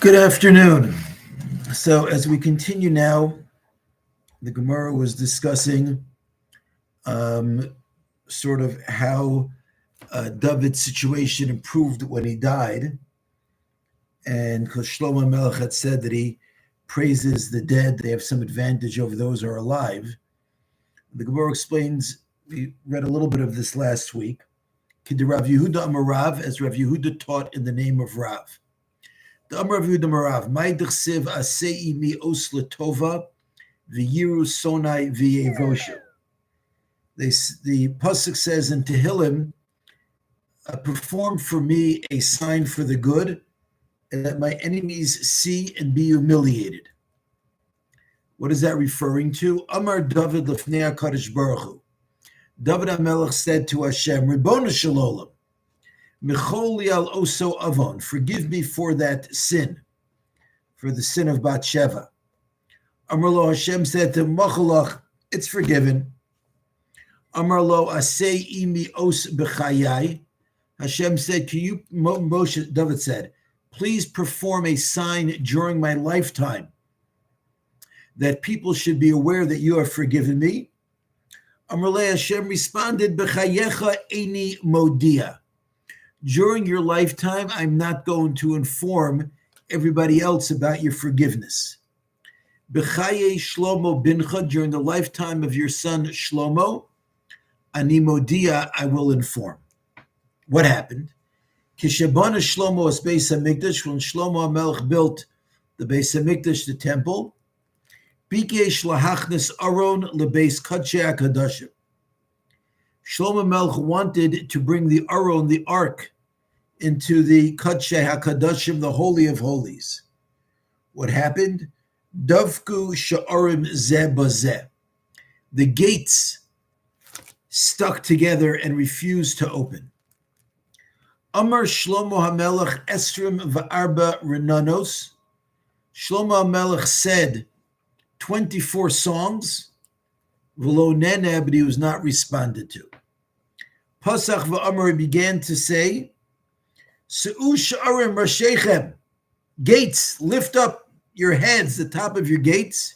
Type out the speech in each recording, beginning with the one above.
Good afternoon. So as we continue now, the Gemara was discussing sort of how Dovid's situation improved when he died. And because Shlomo Melech had said that he praises the dead, they have some advantage over those who are alive. The Gemara explains, we read a little bit of this last week, Kid Rav Yehuda Amarav, as Rav Yehuda taught in the name of Rav. The Amar Rav Yehuda Amarav, Mai d'chsev asei mi os letova v'yiru sonai v'yevoshu. The pasuk says in Tehillim, perform for me a sign for the good, and that my enemies see and be humiliated. What is that referring to? Amar Dovid lefnei HaKadosh Baruch Hu. Dovid HaMelech said to Hashem, Ribbono Shalom, Micholi al oso avon, forgive me for that sin, for the sin of Bathsheba. Amar lo, Hashem said to him, Machalach, it's forgiven. Amar lo, asei imi os b'chayai. Hashem said, can you, Moshe, David said, please perform a sign during my lifetime that people should be aware that you have forgiven me. Amar le, Hashem responded, B'chayecha eini modia. During your lifetime, I'm not going to inform everybody else about your forgiveness. B'chaye Shlomo bincha, during the lifetime of your son Shlomo, ani modia, I will inform. What happened? Kishabana Shlomo as Beis HaMikdash, when Shlomo HaMelech built the Beis HaMikdash, the temple, Bikesh lahachnes Aron lebeis Kadshei HaKadoshim. Shlomo Melech wanted to bring the Aron, the Ark, into the Kadshei HaKadoshim, the Holy of Holies. What happened? Davku sha'arim zeh bazeh. The gates stuck together and refused to open. Amar Shlomo HaMelech Esrim v'arba renanos. Shlomo HaMelech said 24 songs, v'lo nene, but he was not responded to. Pasach v'amar began to say, Se'u sha'arim rashechem, gates, lift up your heads, the top of your gates,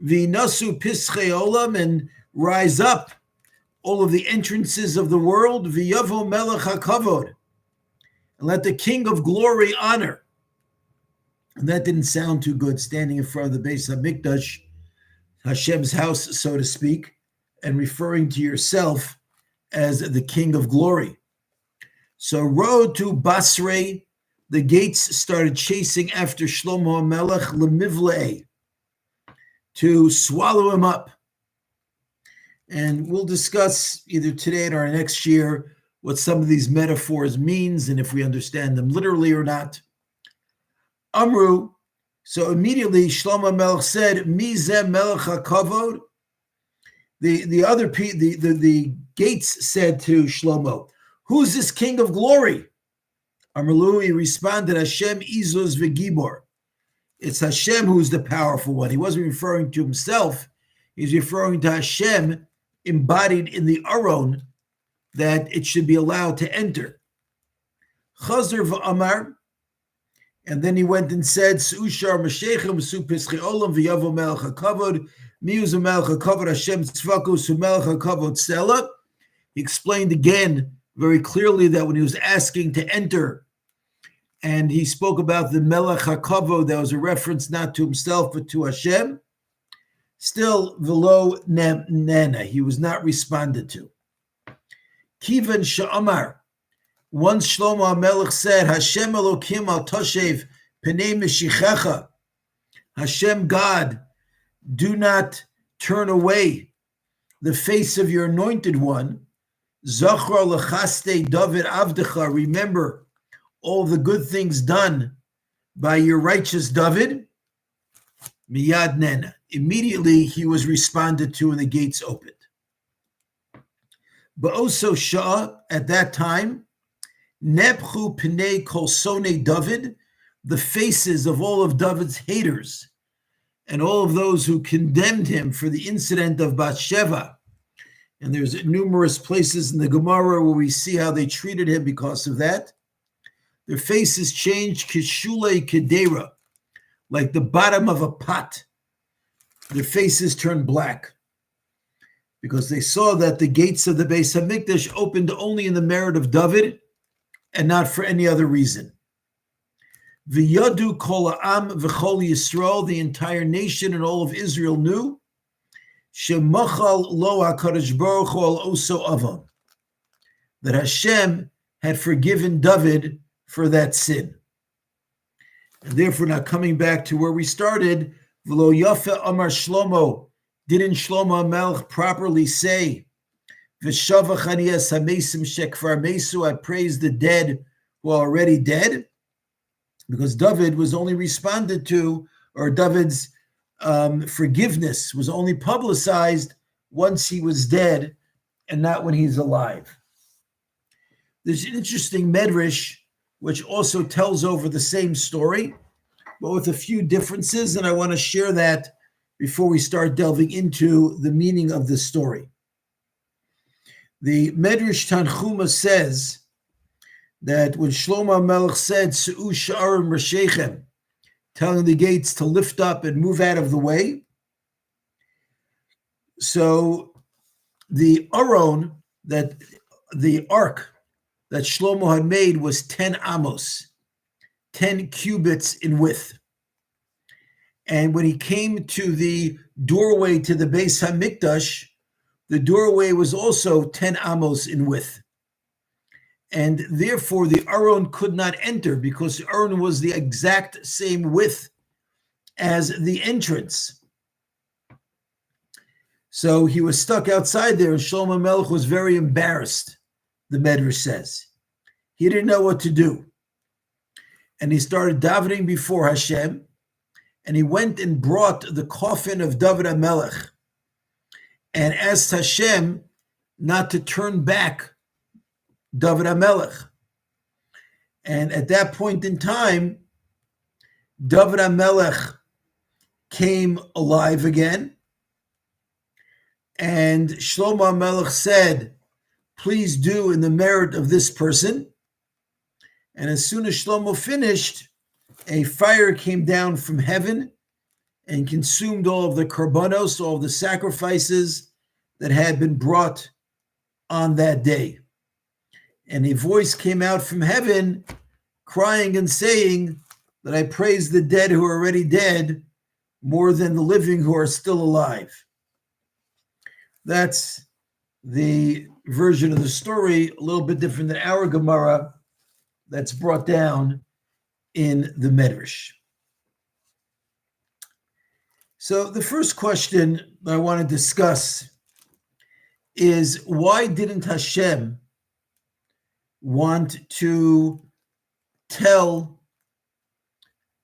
v'inasu pischei olam, and rise up, all of the entrances of the world, v'yavo melech hakavod, and let the King of Glory honor. And that didn't sound too good, standing in front of the Beis HaMikdash, Hashem's house, so to speak, and referring to yourself as the King of Glory. So road to Basrei, the gates started chasing after Shlomo HaMelech lemivlei, to swallow him up. And we'll discuss either today or next year what some of these metaphors means and if we understand them literally or not. Amru, so immediately Shlomo HaMelech said, Mizeh melech hakavod. The gates said to Shlomo, who's this King of Glory? Amrlu, he responded, Hashem izuz v'gibor. It's Hashem who's the powerful one. He wasn't referring to himself. He's referring to Hashem embodied in the Aron, that it should be allowed to enter. Chazar v'amar, and then he went and said, Su'ushar Meshechem, Su'pischei Olam, V'yavo Melech HaKavod, Mi'uzu Melech HaKavod, Hashem Tzvaku, Su'melech HaKavod Tzela. He explained again very clearly that when he was asking to enter, and he spoke about the Melech HaKavod, that was a reference not to himself, but to Hashem, still, V'lo Nana, he was not responded to. Kivan Sha'amar, once Shlomo HaMelech said, Hashem Elokim al Toshev Pnei Meshichecha, Hashem God, do not turn away the face of your anointed one. Zachar lechaste Dovid avdecha, remember all the good things done by your righteous Dovid. Miyad nena, immediately he was responded to and the gates opened. But also Shah, at that time, Nepchu Pnei Kol Sonei Dovid, the faces of all of David's haters and all of those who condemned him for the incident of Bathsheba. And there's numerous places in the Gemara where we see how they treated him because of that. Their faces changed kishule kedera, like the bottom of a pot. Their faces turned black because they saw that the gates of the Beis Hamikdash opened only in the merit of Dovid and not for any other reason. V'yadu kol ha'am v'chol Yisrael, the entire nation and all of Israel knew, shemachal lo HaKadosh Baruch Hu al oso avam, that Hashem had forgiven Dovid for that sin. And therefore, now coming back to where we started, V'lo yafa amar Shlomo, didn't Shlomo HaMelech properly say, V'shavach ani es hamesim shekvar mesu, I praise the dead who are already dead? Because Dovid was only responded to, or Dovid's forgiveness was only publicized once he was dead and not when he's alive. There's an interesting medrash which also tells over the same story, but with a few differences, and I want to share that before we start delving into the meaning of the story. The Medrash Tanchuma says that when Shlomo HaMelech said, Su'u sha'arim reshechem, telling the gates to lift up and move out of the way, so the aron, that the ark that Shlomo had made, was 10 amos, 10 cubits in width. And when he came to the doorway to the Beis HaMikdash, the doorway was also 10 amos in width. And therefore, the aron could not enter because the aron was the exact same width as the entrance. So he was stuck outside there, and Shlomo HaMelech was very embarrassed, the Medrash says. He didn't know what to do. And he started davening before Hashem, and he went and brought the coffin of Dovid HaMelech and asked Hashem not to turn back Dovid HaMelech. And at that point in time, Dovid HaMelech came alive again. And Shlomo HaMelech said, please do in the merit of this person. And as soon as Shlomo finished, a fire came down from heaven and consumed all of the korbanos, all of the sacrifices that had been brought on that day. And a voice came out from heaven crying and saying that I praise the dead who are already dead more than the living who are still alive. That's the version of the story, a little bit different than our Gemara that's brought down in the Medrash. So the first question I want to discuss is, why didn't Hashem want to tell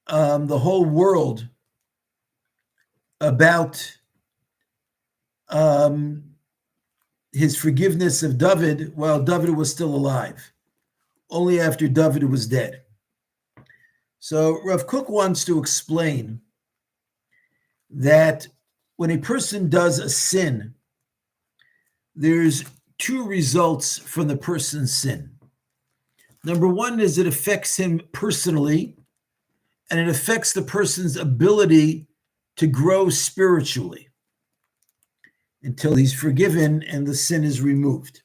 the whole world about his forgiveness of Dovid while Dovid was still alive, only after Dovid was dead? So Rav Kook wants to explain that when a person does a sin, there's two results from the person's sin. Number one is it affects him personally, and it affects the person's ability to grow spiritually until he's forgiven and the sin is removed.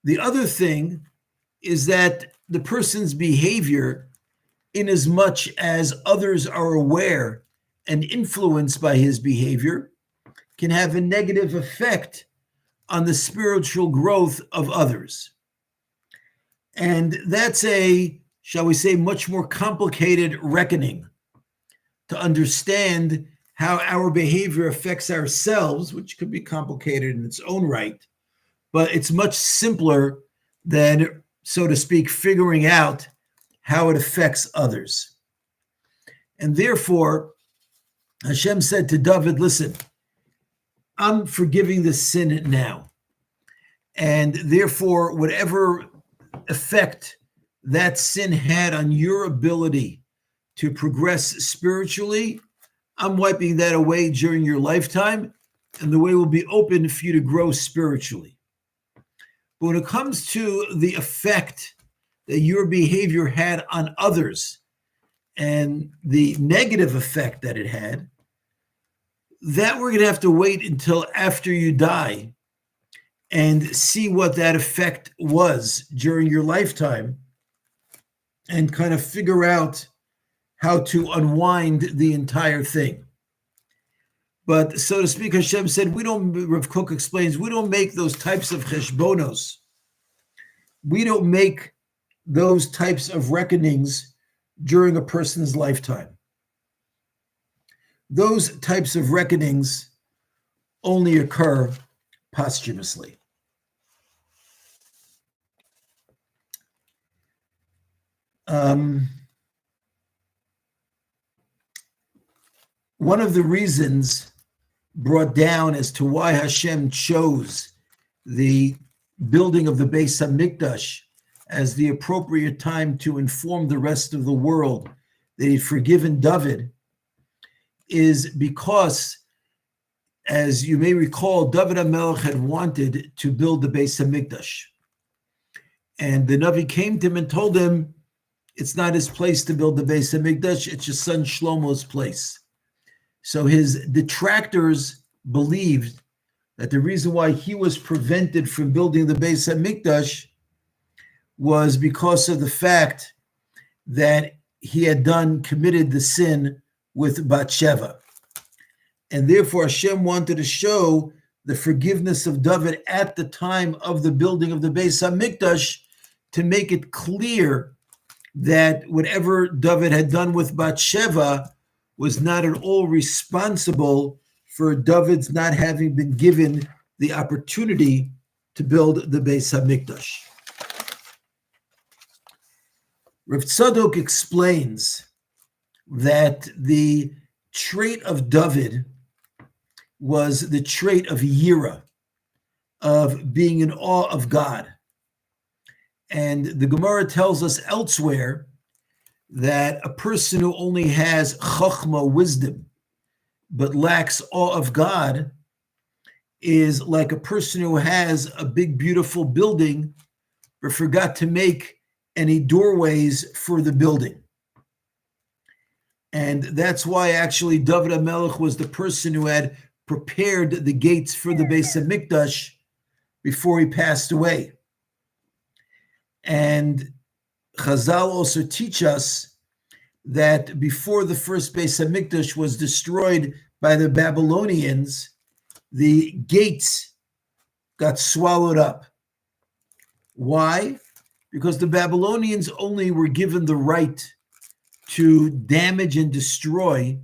The other thing is that the person's behavior, inasmuch as others are aware and influenced by his behavior, can have a negative effect on the spiritual growth of others. And that's a, shall we say, much more complicated reckoning to understand how our behavior affects ourselves, which could be complicated in its own right, but it's much simpler than, so to speak, figuring out how it affects others. And therefore, Hashem said to Dovid, listen, I'm forgiving this sin now. And therefore, whatever effect that sin had on your ability to progress spiritually, I'm wiping that away during your lifetime, and the way will be open for you to grow spiritually. But when it comes to the effect that your behavior had on others and the negative effect that it had, that we're going to have to wait until after you die and see what that effect was during your lifetime and kind of figure out how to unwind the entire thing. But so to speak, Hashem said, Rav Kook explains, we don't make those types of cheshbonos. We don't make those types of reckonings during a person's lifetime. Those types of reckonings only occur posthumously. One of the reasons brought down as to why Hashem chose the building of the Beis HaMikdash as the appropriate time to inform the rest of the world that he'd forgiven Dovid is because, as you may recall, Dovid HaMelech had wanted to build the Beis HaMikdash. And the Navi came to him and told him, it's not his place to build the Beis HaMikdash, it's his son Shlomo's place. So his detractors believed that the reason why he was prevented from building the Beis HaMikdash was because of the fact that he had committed the sin with Bathsheba. And therefore Hashem wanted to show the forgiveness of Dovid at the time of the building of the Beis HaMikdash to make it clear that whatever Dovid had done with Bathsheba was not at all responsible for Dovid's not having been given the opportunity to build the Beis HaMikdash. Rav Tzadok explains that the trait of Dovid was the trait of yira, of being in awe of God. And the Gemara tells us elsewhere that a person who only has chachma, wisdom, but lacks awe of God is like a person who has a big, beautiful building, but forgot to make any doorways for the building. And that's why actually Dovid HaMelech was the person who had prepared the gates for the Beis HaMikdash before he passed away. And Chazal also teach us that before the first Beis HaMikdash was destroyed by the Babylonians, the gates got swallowed up. Why? Because the Babylonians only were given the right to damage and destroy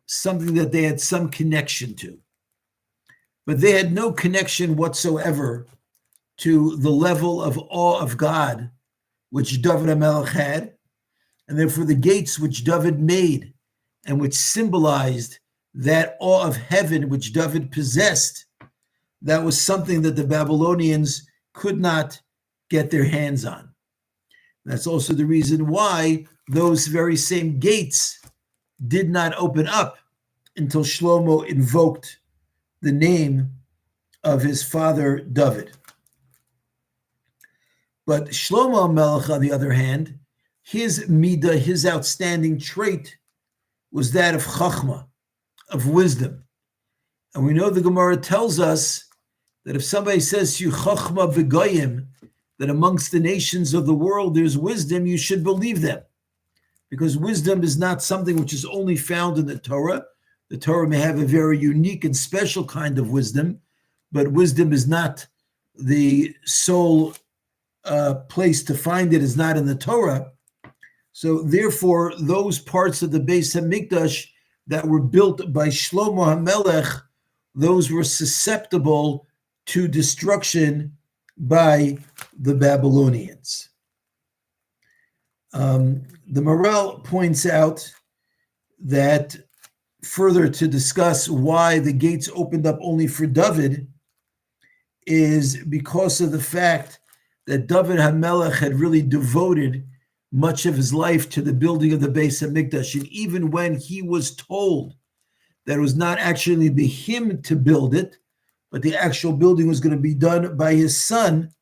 something that they had some connection to. But they had no connection whatsoever to the level of awe of God which Dovid HaMelech had, and therefore the gates which Dovid made and which symbolized that awe of heaven which Dovid possessed, that was something that the Babylonians could not get their hands on. That's also the reason why those very same gates did not open up until Shlomo invoked the name of his father Dovid. But Shlomo HaMelech, on the other hand, his midah, his outstanding trait, was that of chachma, of wisdom. And we know the Gemara tells us that if somebody says to you, chachma v'goyim, that amongst the nations of the world there's wisdom, you should believe them. Because wisdom is not something which is only found in the Torah. The Torah may have a very unique and special kind of wisdom, but wisdom is not the sole place to find it, is not in the Torah. So therefore, those parts of the Beis HaMikdash that were built by Shlomo HaMelech, those were susceptible to destruction by the Babylonians. The Maral points out that further to discuss why the gates opened up only for Dovid is because of the fact that Dovid HaMelech had really devoted much of his life to the building of the Beis HaMikdash. And even when he was told that it was not actually be him to build it, but the actual building was going to be done by his son,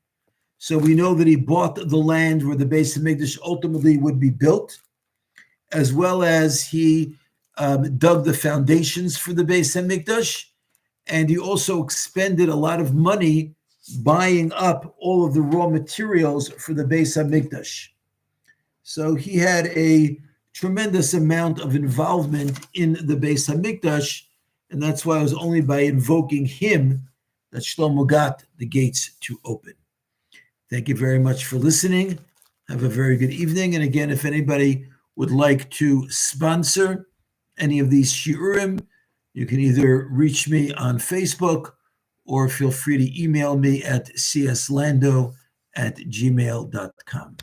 So we know that he bought the land where the Beis Hamikdash ultimately would be built, as well as he dug the foundations for the Beis Hamikdash, and he also expended a lot of money buying up all of the raw materials for the Beis Hamikdash. So he had a tremendous amount of involvement in the Beis Hamikdash, and that's why it was only by invoking him that Shlomo got the gates to open. Thank you very much for listening. Have a very good evening. And again, if anybody would like to sponsor any of these shiurim, you can either reach me on Facebook or feel free to email me at cslando@gmail.com.